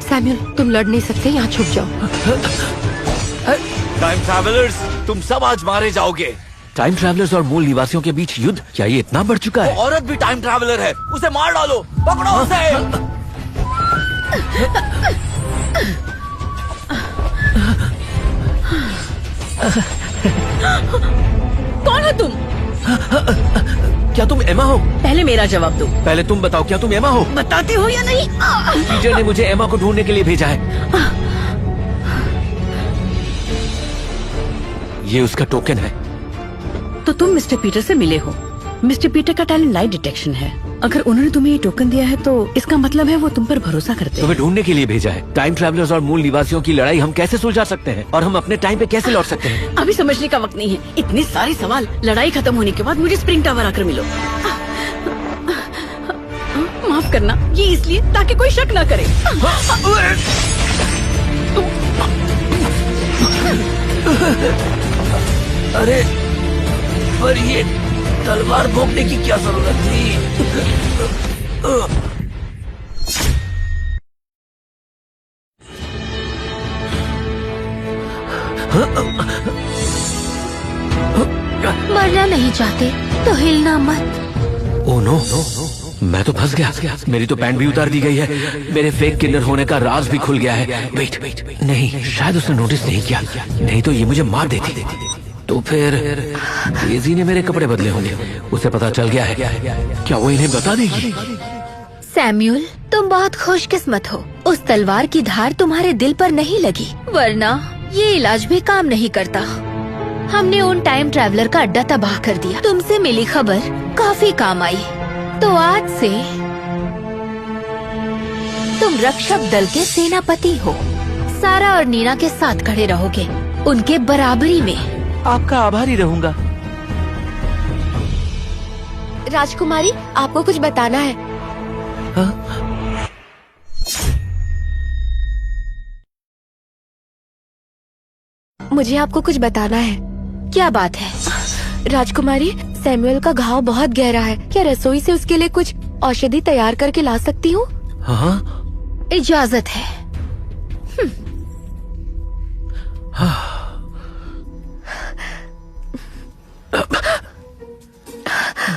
Samuel, तुम लड़ नहीं सकते, यहाँ छुप जाओ। टाइम ट्रैवलर्स, तुम सब आज मारे जाओगे। टाइम ट्रैवलर्स और मूल निवासियों के बीच युद्ध, क्या ये इतना बढ़ चुका है? वो औरत भी टाइम ट्रैवलर है, उसे मार डालो, पकड़ो उसे। कौन हो तुम? क्या तुम एमा हो? पहले मेरा जवाब दो। पहले तुम बताओ, क्या तुम एमा हो? बताते हो या नहीं? पीटर ने मुझे एमा को ढूंढने के लिए भेजा है। ये उसका टोकन है। तो तुम मिस्टर पीटर से मिले हो। मिस्टर पीटर का टैलेंट लाइट डिटेक्शन है। अगर उन्होंने तुम्हें ये टोकन दिया है तो इसका मतलब है वो तुम पर भरोसा करते हैं। तुम्हें ढूंढने के लिए भेजा है। टाइम ट्रैवलर्स और मूल निवासियों की लड़ाई हम कैसे सुलझा सकते हैं और हम अपने टाइम पे कैसे लौट सकते हैं? अभी समझने का वक्त नहीं है। इतने सारे सवाल। लड़ाई खत्म होने के बाद मुझे स्प्रिंग टावर आकर मिलो। माफ करना, ये इसलिए ताकि कोई शक न करे। अरे पर ये तलवार भोंकने की क्या जरूरत थी? मरना नहीं चाहते तो हिलना मत। ओह नो, मैं तो फंस गया। मेरी तो पैंट भी उतार दी गई है। मेरे फेक किन्नर होने का राज भी खुल गया है। वेट, नहीं, शायद उसने नोटिस नहीं किया, नहीं तो ये मुझे मार देती। तो फिर डेज़ी ने मेरे कपड़े बदले होंगे, उसे पता चल गया है। क्या वो इन्हें बता देगी? सैम्यूल, तुम बहुत खुशकिस्मत हो। उस तलवार की धार तुम्हारे दिल पर नहीं लगी, वरना ये इलाज भी काम नहीं करता। हमने उन टाइम ट्रैवलर का अड्डा तबाह कर दिया। तुमसे मिली खबर काफी काम आई, तो आज से तुम रक्षक दल के सेनापति हो। सारा और नीना के साथ खड़े रहोगे, उनके बराबरी में। आपका आभारी रहूंगा। राजकुमारी, आपको कुछ बताना है। मुझे आपको कुछ बताना है। क्या बात है? राजकुमारी, सैमुअल का घाव बहुत गहरा है। क्या रसोई से उसके लिए कुछ औषधि तैयार करके ला सकती हूँ? हाँ, इजाजत है।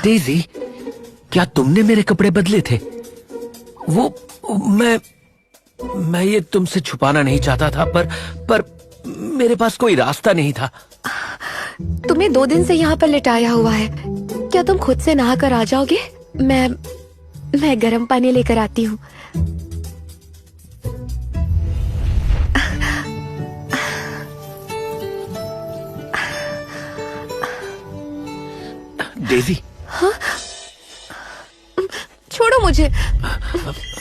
डेज़ी, क्या तुमने मेरे कपड़े बदले थे? वो मैं ये तुमसे छुपाना नहीं चाहता था, पर मेरे पास कोई रास्ता नहीं था। तुम्हें 2 दिन से यहाँ पर लिटाया हुआ है। क्या तुम खुद से नहा कर आ जाओगे? मैं गर्म पानी लेकर आती हूँ। डेज़ी, हाँ? छोड़ो मुझे,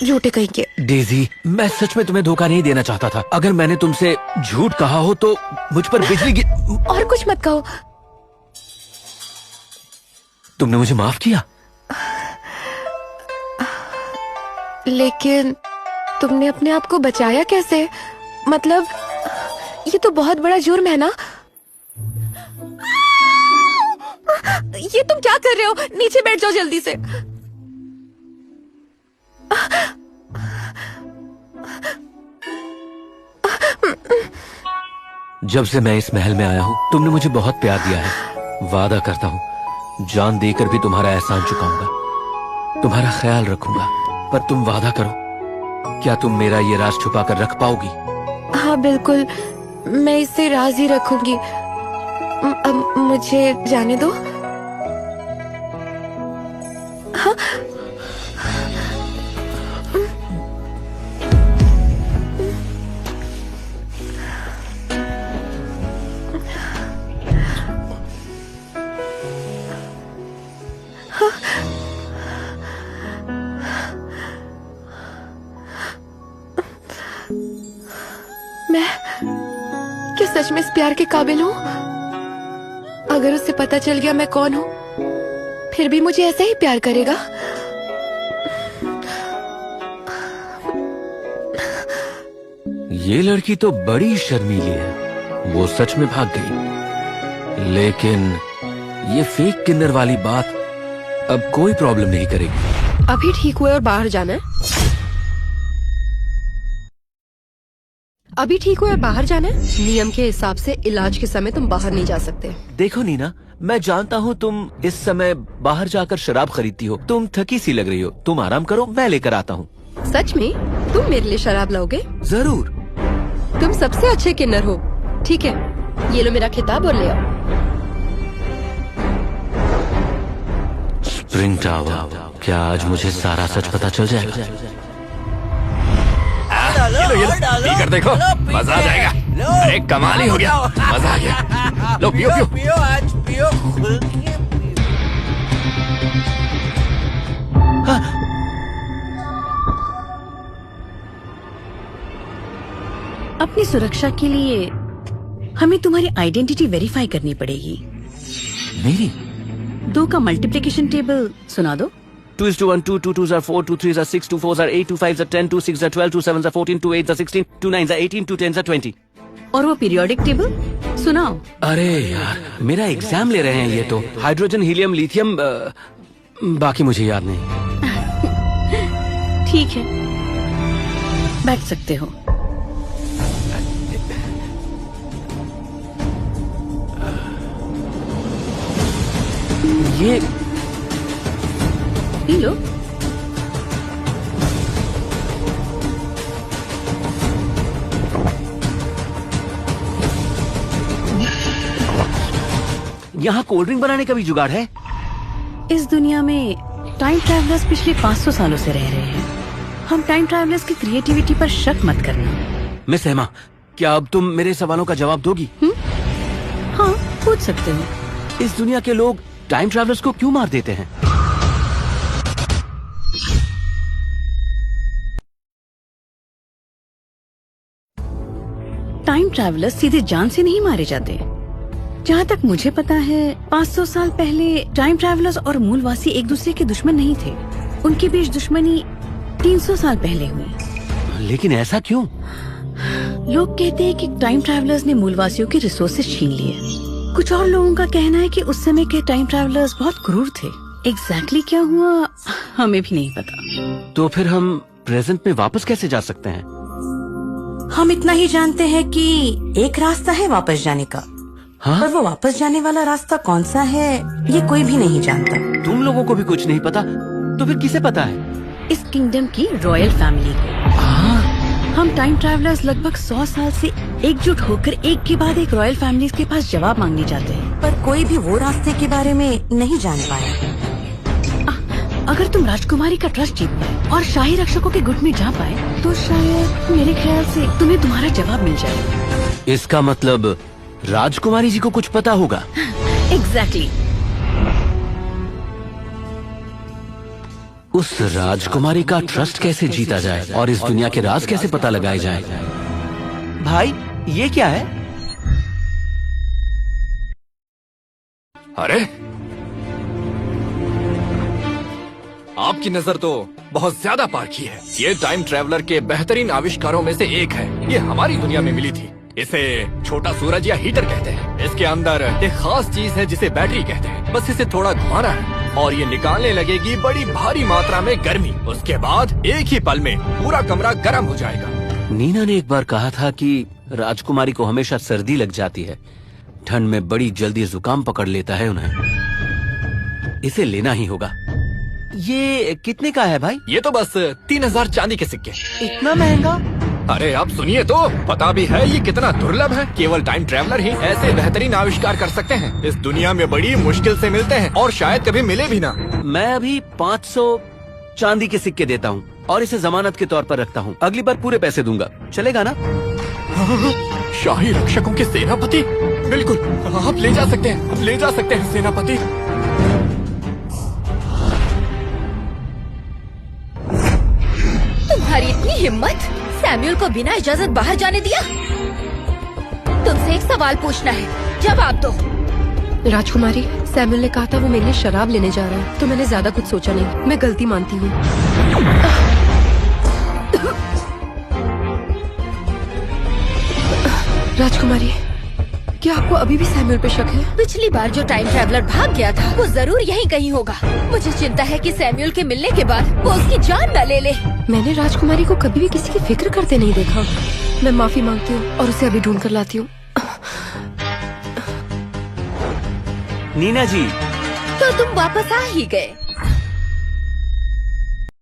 झूठे कहीं के। डेज़ी, मैं सच में तुम्हें धोखा नहीं देना चाहता था। अगर मैंने तुमसे झूठ कहा हो तो मुझ पर बिजली गिर। और कुछ मत कहो। तुमने मुझे माफ किया, लेकिन तुमने अपने आप को बचाया कैसे? मतलब ये तो बहुत बड़ा जुर्म है ना? ये तुम क्या कर रहे हो? नीचे बैठ जाओ जल्दी से। जब से मैं इस महल में आया हूँ तुमने मुझे बहुत प्यार दिया है। वादा करता हूँ जान देकर भी तुम्हारा एहसान चुकाऊंगा, तुम्हारा ख्याल रखूंगा। पर तुम वादा करो, क्या तुम मेरा ये राज छुपा कर रख पाओगी? हाँ बिल्कुल, मैं इसे राज ही रखूंगी। अब मुझे जाने दो। हाँ? मैं क्या सच में इस प्यार के काबिल हूँ? अगर उसे पता चल गया मैं कौन हूँ, फिर भी मुझे ऐसा ही प्यार करेगा? ये लड़की तो बड़ी शर्मीली है। वो सच में भाग गई, लेकिन ये फेक किन्नर वाली बात अब कोई प्रॉब्लम नहीं करेगी। अभी ठीक हुए और बाहर जाना है? अभी ठीक हुए और बाहर जाना है? नियम के हिसाब से इलाज के समय तुम बाहर नहीं जा सकते। देखो नीना, मैं जानता हूँ तुम इस समय बाहर जाकर शराब खरीदती हो। तुम थकी सी लग रही हो, तुम आराम करो, मैं लेकर आता हूँ। सच में तुम मेरे लिए शराब लाओगे? जरूर। तुम सबसे अच्छे किन्नर हो। ठीक है, ये लो मेरा खिताब और ले आओ। स्प्रिंग टावर, क्या आज मुझे सारा सच पता चल जाएगा? पीकर देखो, मजा आ जाएगा। अरे कमाल ही हो गया, मजा आ गया। लो पियो पियो पियो, आज पियो, खुल के पियो। अपनी सुरक्षा के लिए हमें तुम्हारी आइडेंटिटी वेरीफाई करनी पड़ेगी। मेरी 2 का मल्टीप्लिकेशन टेबल सुना दो। 2 is to 1, 2, 2 2s are 4, 2 3s are 6, 2 4s are 8, 2 5s are 10, 2 6s are 12, 2 7s are 14, 2 8s are 16, 2 9s are 18, 2 10s are 20। और वो पीरियोडिक टेबल सुनाओ। अरे यार, मेरा एग्जाम ले रहे हैं ये तो। हाइड्रोजन, हीलियम, लिथियम, बाकी मुझे याद नहीं। ठीक है, बैठ सकते हो। ये पी लो। यहाँ कोल्ड ड्रिंक बनाने का भी जुगाड़ है? इस दुनिया में टाइम ट्रैवलर्स पिछले 500 सालों से रह रहे हैं। हम टाइम ट्रैवलर्स की क्रिएटिविटी पर शक मत करना। मिस हेमा, क्या अब तुम मेरे सवालों का जवाब दोगी? हाँ, पूछ सकते हो। इस दुनिया के लोग टाइम ट्रैवलर्स को क्यों मार देते हैं? टाइम ट्रैवलर्स सीधे जान से नहीं मारे जाते। जहाँ तक मुझे पता है 500 साल पहले टाइम ट्रैवलर्स और मूलवासी एक दूसरे के दुश्मन नहीं थे। उनके बीच दुश्मनी 300 साल पहले हुई। लेकिन ऐसा क्यों? लोग कहते हैं कि टाइम ट्रैवलर्स ने मूलवासियों के रिसोर्सेज छीन लिए। कुछ और लोगों का कहना है कि उस समय के टाइम ट्रैवलर्स बहुत क्रूर थे। एग्जैक्टली क्या हुआ हमें भी नहीं पता। तो फिर हम प्रेजेंट में वापस कैसे जा सकते हैं? हम इतना ही जानते हैं कि एक रास्ता है वापस जाने का। हाँ? पर वो वापस जाने वाला रास्ता कौन सा है ये कोई भी नहीं जानता। तुम लोगों को भी कुछ नहीं पता, तो फिर किसे पता है? इस किंगडम की रॉयल फैमिली को। हम टाइम ट्रैवलर्स लगभग 100 साल से एकजुट होकर एक के बाद एक रॉयल फैमिलीज के पास जवाब मांगने जाते हैं। पर कोई भी वो रास्ते के बारे में नहीं जान पाया। अगर तुम राजकुमारी का ट्रस्ट जीत पाए और शाही रक्षकों के गुट में जा पाए तो शायद मेरे ख्याल से तुम्हें तुम्हारा जवाब मिल जाए। इसका मतलब राजकुमारी जी को कुछ पता होगा। एग्जैक्टली। उस राजकुमारी का ट्रस्ट कैसे जीता जाए और इस दुनिया के राज कैसे पता लगाए जाए? भाई, ये क्या है? अरे, आपकी नजर तो बहुत ज्यादा पार की है। ये टाइम ट्रैवलर के बेहतरीन आविष्कारों में से एक है। ये हमारी दुनिया में मिली थी। इसे छोटा सूरज या हीटर कहते हैं। इसके अंदर एक खास चीज है जिसे बैटरी कहते हैं। बस इसे थोड़ा घुमाना है और ये निकालने लगेगी बड़ी भारी मात्रा में गर्मी। उसके बाद एक ही पल में पूरा कमरा गर्म हो जाएगा। नीना ने एक बार कहा था कि राजकुमारी को हमेशा सर्दी लग जाती है, ठंड में बड़ी जल्दी जुकाम पकड़ लेता है उन्हें। इसे लेना ही होगा। ये कितने का है भाई? ये तो बस 3000 चांदी के सिक्के। इतना महंगा? अरे आप सुनिए तो, पता भी है ये कितना दुर्लभ है। केवल टाइम ट्रैवलर ही ऐसे बेहतरीन आविष्कार कर सकते हैं। इस दुनिया में बड़ी मुश्किल से मिलते हैं और शायद कभी मिले भी ना। मैं अभी 500 चांदी के सिक्के देता हूँ और इसे जमानत के तौर पर रखता हूँ। अगली बार पूरे पैसे दूंगा, चलेगा ना? शाही रक्षकों के सेनापति? बिल्कुल, आप ले जा सकते हैं, आप ले जा सकते हैं सेनापति। तुम्हारी इतनी हिम्मत, सैम्यूल को बिना इजाजत बाहर जाने दिया? तुमसे एक सवाल पूछना है, जवाब दो। राजकुमारी, सैमुअल ने कहा था वो मेरे लिए शराब लेने जा रहा है, तो मैंने ज्यादा कुछ सोचा नहीं। मैं गलती मानती हूँ। राजकुमारी, क्या आपको अभी भी सैमुअल पे शक है? पिछली बार जो टाइम ट्रैवलर भाग गया था वो जरूर यहीं कहीं होगा। मुझे चिंता है कि सैमुअल के मिलने के बाद वो उसकी जान न ले ले। मैंने राजकुमारी को कभी भी किसी की फिक्र करते नहीं देखा। मैं माफी मांगती हूँ और उसे अभी ढूंढ कर लाती हूँ। नीना जी, तो तुम वापस आ ही गए।